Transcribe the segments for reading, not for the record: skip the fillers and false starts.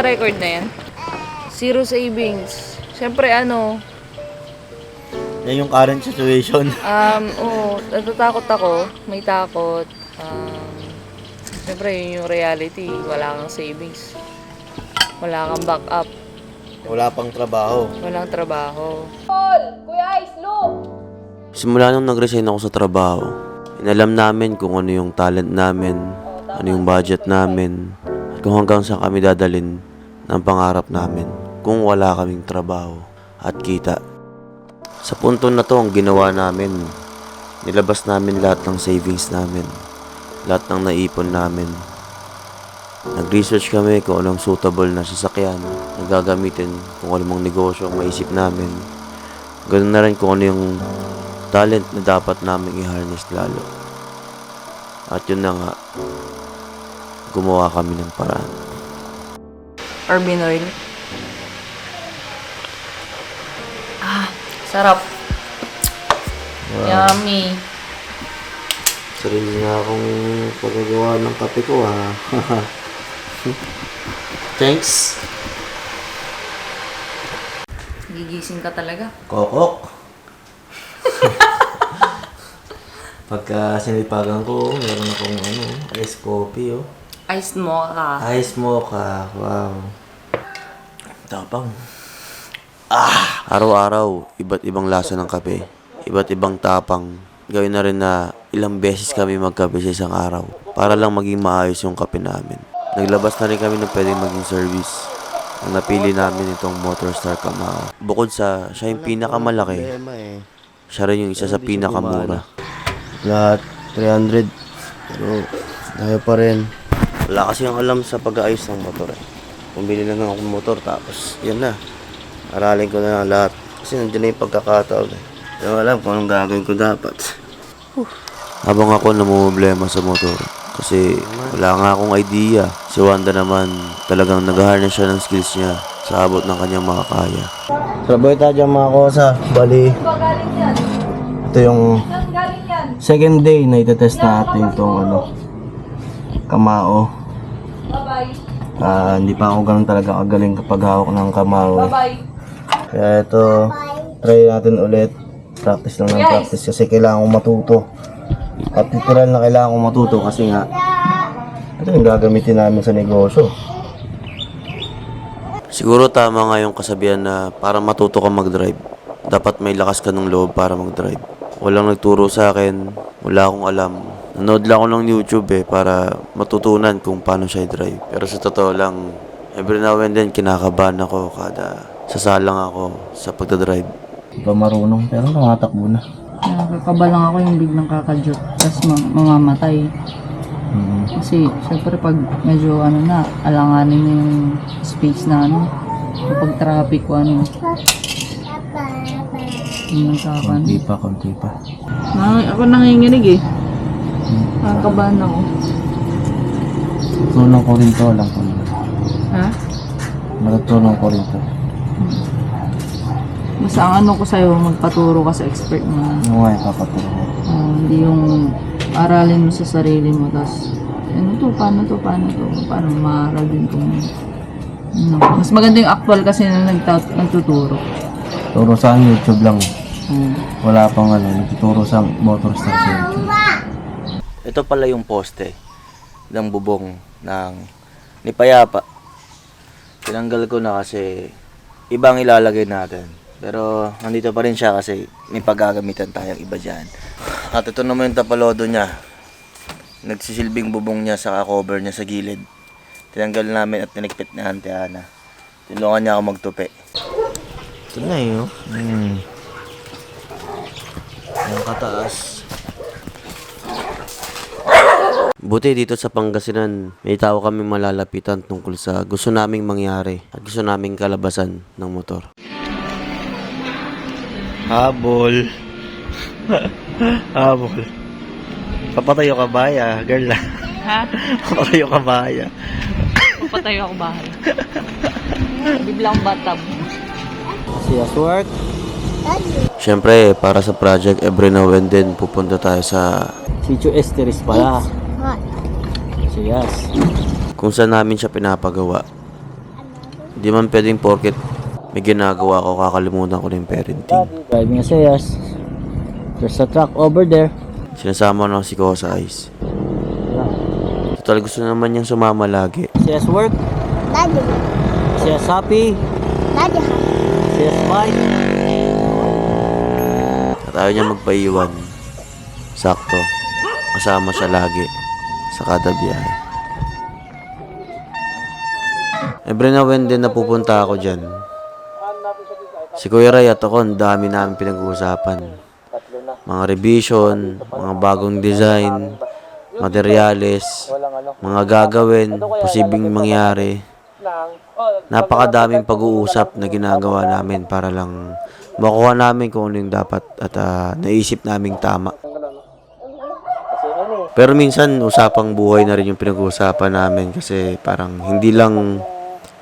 naka-record na yan? Zero savings. Siyempre, ano, Yan yung current situation. natatakot ako. May takot. Siyempre, yun yung reality. Wala kang savings. Wala kang backup. Wala pang trabaho. Walang trabaho. Simula nung nag-resign ako sa trabaho, inalam namin kung ano yung talent namin, ano yung budget namin, at kung hanggang saan kami dadalin ng pangarap namin kung wala kaming trabaho at kita. Sa punto na to, ang ginawa namin, nilabas namin lahat ng savings namin, lahat ng naipon namin. Nag-research kami kung anong suitable na sasakyan na gagamitin, kung anong negosyo ang maisip namin. Ganun na rin kung ano yung talent na dapat namin i-harness lalo. At yun na nga, gumawa kami ng paraan. Orbin oil. Sarap. Wow. Yummy. Sarili na akong pagagawa ng kape ko, ha. Thanks. Gigising ka talaga. Kokok. Pagka sinipagan ko, meron akong ice coffee, oh. Iced mocha. Ice mocha. Wow. Tapang. Araw-araw, iba't ibang lasa ng kape. Iba't ibang tapang. Gawin na rin na ilang beses kami magkape sa isang araw para lang maging maayos yung kape namin. Naglabas na rin kami ng pwedeng maging service. Ang napili namin itong Motorstar Kamao. Bukod sa siya yung pinakamalaki, siya rin yung isa sa pinakamura. Lahat 300. Pero ayaw pa rin. Wala kasi ang alam sa pag-aayos ng motor, eh. Bumili lang ako ng motor tapos yan na. Aralin ko na lahat. Kasi nandiyan na yung pagkakataon, eh. Pero alam kung anong gagawin ko dapat. Habang ako namumblema sa motor, kasi wala nga akong idea. Si Wanda naman, talagang nag-harness siya ng skills niya sa abot ng kanyang makakaya. Trabaho tayo dyan mga kosa. Bali, ito yung second day na itetest natin itong Kamao. Hindi pa ako ganun talaga kagaling kapag hawak ng Kamao. Kaya ito, try natin ulit. Practice lang ng practice kasi kailangan kong matuto. At literal na kailangan kong matuto kasi nga ito yung gagamitin namin sa negosyo. Siguro tama nga yung kasabihan na para matuto ka mag-drive, dapat may lakas ka ng loob para mag-drive. Walang nagturo sa akin, wala akong alam. Nanood lang ako ng YouTube para matutunan kung paano siya i-drive. Pero sa totoo lang, every now and then kinakabahan ako kada sasalang ako sa pagdadrive. Hindi pa marunong pero nakatakbo na. Nakakaba lang ako yung biglang kakajot. Tapos mamamatay. Kasi syempre pag medyo alanganin na yung space na kapag traffic ko Konti pa. Ako nanginginig eh. Nakakabahan ako. Tulong ko rin to, alam ko na. Ha? Matutulong ko rin to. Basta ang ko sa'yo, magpaturo ka sa expert mo. Yung nga ipapaturo ko. Hindi yung aralin mo sa sarili mo, tapos paano maaral din kung mas maganda yung actual kasi na nagtuturo. Turo sa YouTube lang. Wala pang nagtuturo sa Motorstar sa YouTube. Ito pala yung poste ng bubong ni Payapa. Tinanggal ko na kasi ibang ilalagay natin. Pero nandito pa rin siya kasi may paggagamitan tayong iba dyan. At ito naman yung tapalodo niya. Nagsisilbing bubong niya sa cover niya sa gilid. Tinanggal namin at niligpit ni Auntie Ana. Tinulungan niya ako magtupi. Ito na yun. Yung kataas. Buti dito sa Pangasinan, may tao kami malalapitan tungkol sa gusto naming mangyari at gusto naming kalabasan ng motor. Habol. Habol. Papatayo ka baya, girl. Ha? Papatayo ka baya. Papatayo ako bahay. Biglang batab. See us work. Siyempre, para sa project, every now and then, pupunta tayo sa Sitio Esteris pala. Siyas. kung saan namin siya pinapagawa. Di man pwedeng porket may ginagawa ko, kakalimutan ko na yung parenting. Driving a Sayas. There's a truck over there. Sinasama na si Kosa Ice. Total gusto naman niyang sumama lagi. Sayas work. Daddy. Sayas happy. Daddy. Sayas bike. At ayaw niya magpaiwan. Sakto. Kasama siya lagi sa kada biyahe. Every now and then napupunta ako dyan. Si Kuya Ray at ako, ang dami namin pinag-uusapan. Mga revision, mga bagong design, materyales, mga gagawin, posibleng mangyari. Napakadaming pag-uusap na ginagawa namin para lang makuha namin kung ano yung dapat at naisip naming tama. Pero minsan, usapang buhay na rin yung pinag-uusapan namin kasi parang hindi lang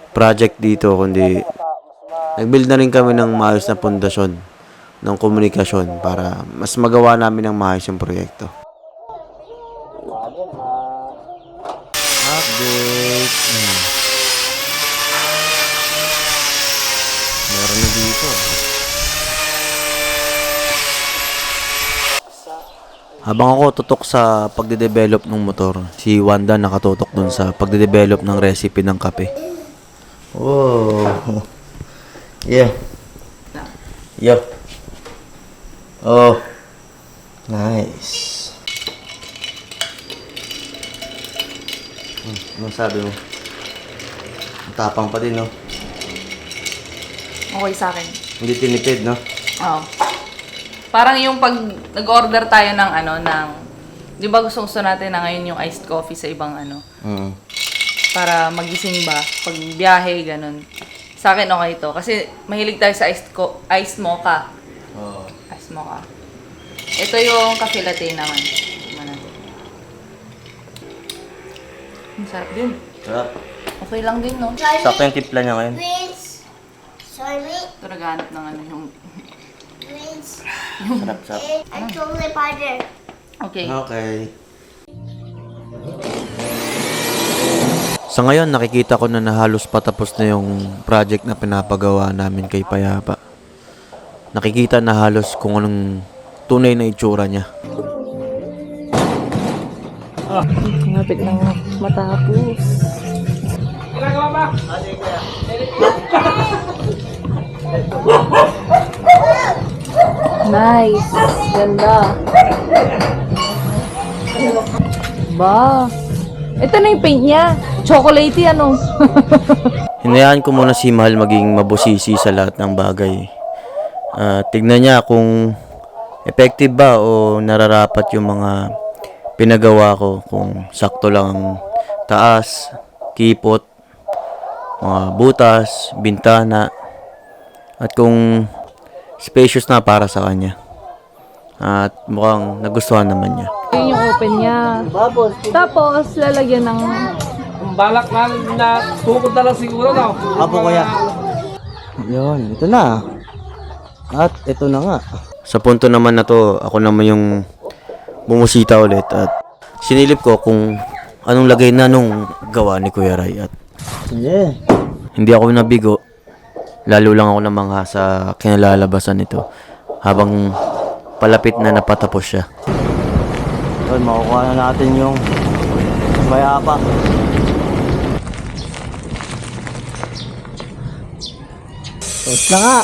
project dito, kundi nag-build na rin kami ng maayos na pundasyon ng komunikasyon para mas magawa namin ng maayos yung proyekto. Update. Meron na dito. Habang ako tutok sa pagde-develop ng motor, si Wanda nakatutok dun sa pagde-develop ng recipe ng kape. Oh. Yeah. Yup. Oh. Nice. Ano sabi mo? Ang tapang pa din, no? Okay sa akin. Hindi tinipid, no? Oo. Parang yung pag nag-order tayo ng di ba gusto natin na ngayon yung iced coffee sa ibang Mm. para magising ba, pag biyahe, ganun. Sa akin okay ito. Kasi mahilig tayo sa iced mocha. Oh. Iced mocha. Ito yung cafe latte naman. Tingnan natin. Ang sarap din. Sarap. Okay lang din, no? Sakto yung timpla niya ngayon. Prince. Sorry. Ito naghanap ng yung... Prince. Sarap, sarap. I'm totally powder. Okay. Okay. Sa ngayon, nakikita ko na halos patapos na yung project na pinapagawa namin kay Payapa. Nakikita na halos kung anong tunay na itsura niya. Ngapit ng matapos. Nice. Ganda. Ba. Ito na yung paint niya. Chocolatey Hinayaan ko muna si Mahal maging mabusisi sa lahat ng bagay. Tignan niya kung effective ba o nararapat yung mga pinagawa ko. Kung sakto lang ang taas, kipot, mga butas, bintana, at kung spacious na para sa kanya. At mukhang nagustuhan naman niya. Yun yung open niya. Tapos, lalagyan ng... Balak na tukod na lang siguro daw. Apo kuya. Yun, ito na. At ito na nga. Sa punto naman na to, ako naman yung bumusita ulit at sinilip ko kung anong lagay na nung gawa ni Kuya Ray at Yeah. hindi ako nabigo. Lalo lang ako namangha sa kinalalabasan nito habang palapit na napatapos siya. Yun, makukuha na natin yung Payapa. Tapos na nga.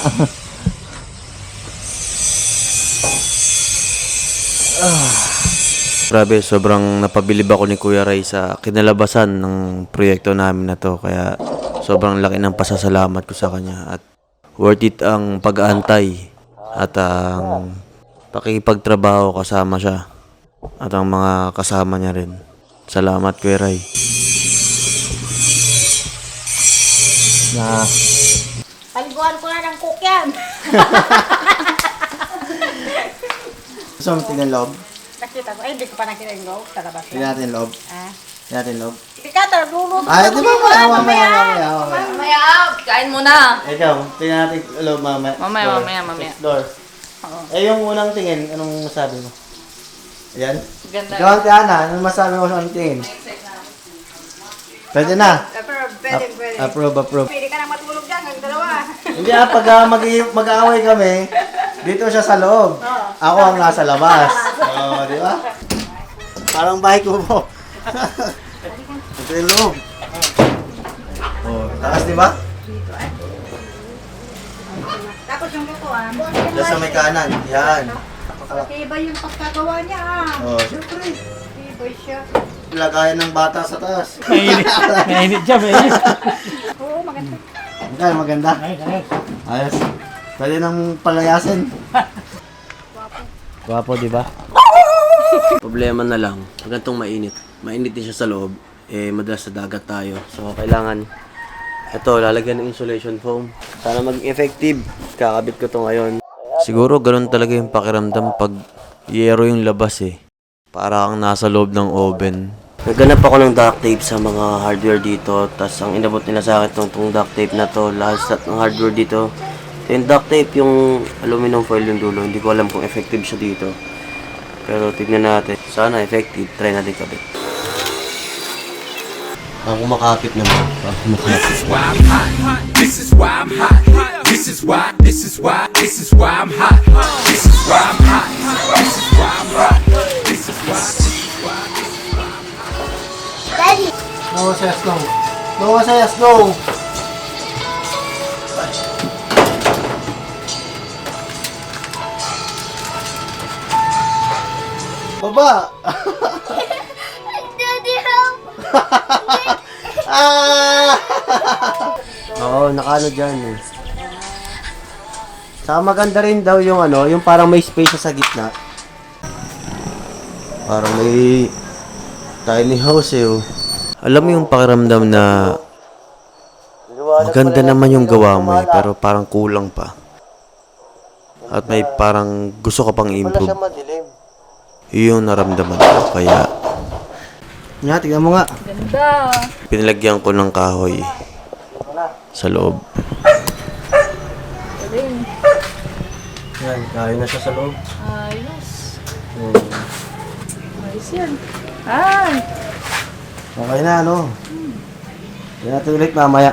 Grabe, sobrang napabilib ako ni Kuya Ray sa kinalabasan ng proyekto namin na to. Kaya sobrang laki ng pasasalamat ko sa kanya. At worth it ang pag-aantay at ang pakikipagtrabaho kasama siya. At ang mga kasama niya rin. Salamat, Kuya Ray. Na. Paliguan ko na ng cook yan. Gusto mo tingnan loob? Nakita ko. Ay, hindi ko pa nakita yung loob. Talabas Tingnan natin loob. Ah. Tingnan natin loob. Ika, luluto. Ay, di ba mamaya. Mamaya, kain muna. Ikaw, tingnan natin loob mamaya. Mamaya. Door. Eh, yung unang tingin, anong masabi mo? Ayan? Ganda. Ikaw, Ate Ana, anong masabi mo sa unang tingin? Pwede na. Pwede. Approve. Pwede ka na matulog dyan, ang dalawa. Hindi pag mag-aaway kami, dito siya sa loob. Ako ang nasa labas. Oo, di ba? Parang bahay ko po. Ito yung loob. Oh, taas di ba? Tapos yung lutuan. Diyan sa may kanan. Yan. Iba yung pagkagawa niya. Oh, syempre. Iba siya. Lagayan ng bata sa taas. Mainit siya, mainit. Oo, maganda. Maganda. Ayos. Pwede nang palayasin. Gwapo, di ba? Problema na lang, hanggang mainit. Mainit din siya sa loob. Madalas sa dagat tayo. So, kailangan ito, lalagyan ng insulation foam. Sana maging effective. Kakabit ko to ngayon. Siguro ganun talaga yung pakiramdam pag yero yung labas Para kang nasa loob ng oven. Naghanap ako ng duct tape sa mga hardware dito. Tapos ang inabot nila sa akin itong duct tape na to. Lahat ng hardware dito. Yung duct tape, yung aluminum foil yung dulo. Hindi ko alam kung effective siya dito. Pero tignan natin. Sana effective. Try natin kabit. Ang kumakapit naman. This is why I'm hot. This is why I'm hot. This is why I'm hot. This is why I'm hot. This is why I'm hot. This is why. Daddy. No, Sayas, no. No, Sayas, no. Baba! Daddy, help. Oo, nakaano dyan Saka maganda rin daw yung yung parang may space sa gitna. Parang may tiny house Alam mo yung pakiramdam na maganda naman yung gawa mo pero parang kulang pa. At may parang gusto ka pang improve. Yun yung naramdaman ko. Kaya Nga, tignan mo nga. Ganda. pinalagyan ko ng kahoy sa loob. Galing. Yan, kahoy na siya sa loob. Ayos. Ayos yan. Ay! Okay na, ano? Yan natin ulit mamaya.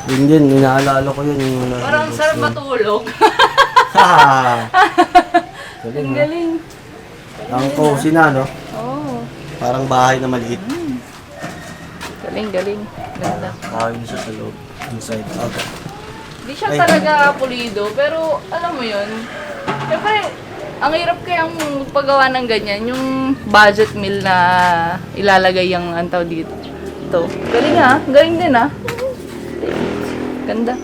Yun din, inaalala ko yun. Yung Parang sarap matulog. Galing, Ang ha? galing. Ang cozy na, no? Oo. Parang bahay na maliit. Galing, galing. Ganda. kahoy na siya sa loob. Inside out. Hindi siya talaga pulido, pero alam mo yun, siyempre, ang hirap kayang paggawa ng ganyan, yung budget meal na ilalagay yung antaw dito. Ito. Galing ha? Galing din ha? Ganda.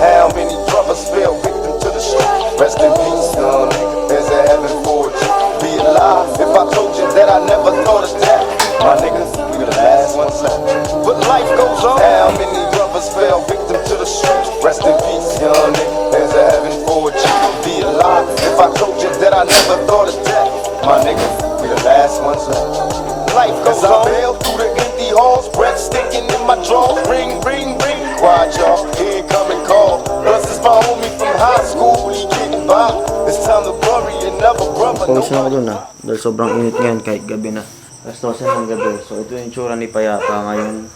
How many brothers fell victim to the street? Rest in peace, young nigga. There's a heaven for you. Be alive if I told you that I never thought of that. My niggas, we the last ones left. But life goes on. How many brothers fell victim to the street? Rest in peace, young nigga. There's a heaven for you. Be alive if I told you that I never thought of that. My niggas, we the last ones left. Life goes on. I bail through the empty halls, breath stinking in my drawers. Ring, ring, ring. Quiet, y'all. Here come and call. Plus, it's my homie from high school. He getting by. It's time to bury another brother. Pawis na ako dun dahil sobrang init ngayon kahit gabi na. Alas 12 ng gabi. So ito yung tsura ni Payapa ngayon.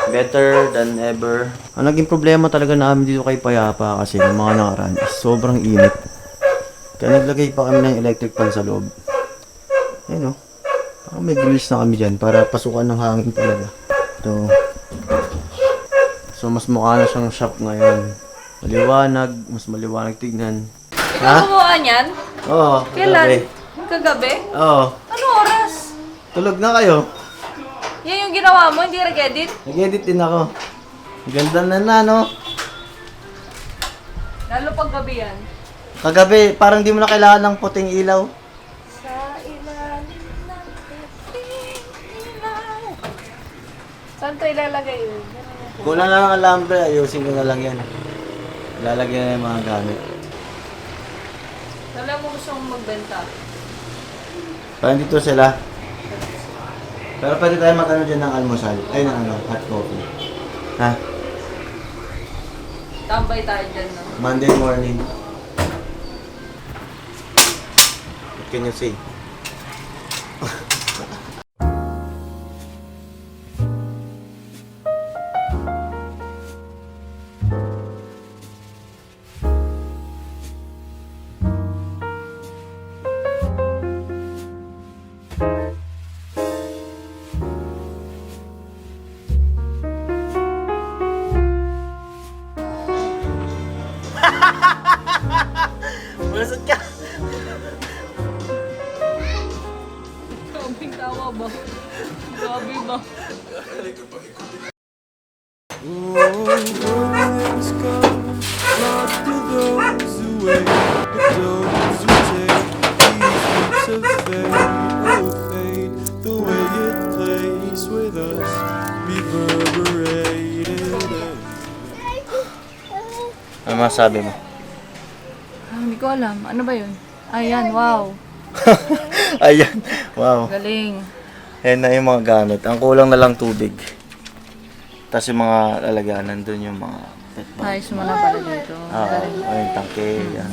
Better than ever. Ang naging problema talaga namin dito kay Payapa kasi ng mga nakaraan is sobrang init. Kaya naglagay pa kami ng electric fan sa loob. Ayun parang may grills na kami dyan para pasukan ng hangin talaga. Ito. So mas mukha na siyang shop ngayon. Maliwanag, mas maliwanag tignan. Ikaw gumawa niyan? Oo, Kailan? Kagabi? Oo. Ano oras? Tulog na kayo. Yan yung ginawa mo, hindi nag-edit? Nag-edit din ako. Ganda na, no? Lalo pag gabi yan. Kagabi, parang di mo na kailangan ng puting ilaw. Sa ilalim ng puting ilaw. Saan to ilalagay yun? Kulang lang ang alambre, ayusin ko na lang yan. Lalagyan na yung mga gamit. Alam mo gusto mong magbenta. Parang dito sila. Pero pwede tayo mag-ano dyan ng almusal. Ay, ng hot coffee. Ha? Tambay tayo dyan, no? Monday morning. What can you say? Ano masabi mo? Hindi ko alam. Ano ba yun? Ayan, wow. Ayan. Wow. Galing. Ayan na yung mga gamit. Ang kulang na lang tubig. Tapos yung mga lalagyan, nandun yung mga pet bag. Ayos mo na pala dito. Oo. Ayun, tangke. Yan.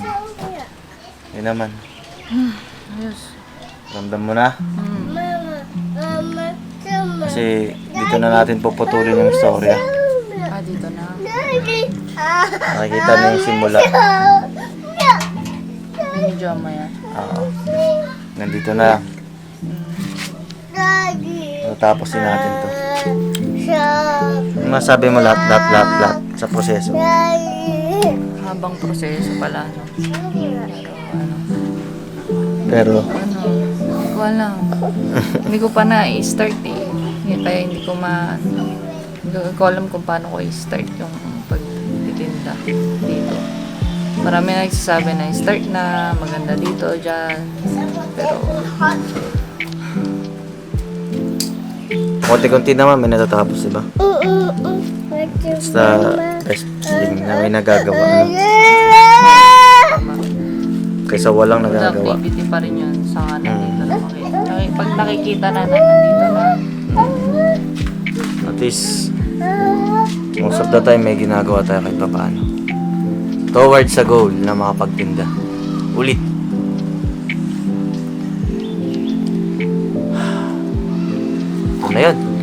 Yan naman. Ayos. Ramdam mo na. Kasi dito na natin puputulin yung storya. Dito na. Nakikita na yung simula. Medyo yan. Oo. Nandito na. Tapusin natin to. Ano masabi mo lahat sa proseso? Habang proseso pala, no? Pero, Hindi ko alam. Hindi ko pa na-i-start eh. Kaya hindi ko alam kung paano ko i-start yung pagtitinda dito. Marami na nagsasabi na i-start na, maganda dito, dyan. Pero, konti-konti naman may natatapos, diba? Basta, wrestling na may nagagawa. Ano? Kaysa walang good nagagawa. activity pa rin yun sa nandito na makita. Pag nakikita na nandito na, At least, most of the time may ginagawa tayo kahit pa paano. Towards sa goal na makapagtinda. Ulit. Ito na yun.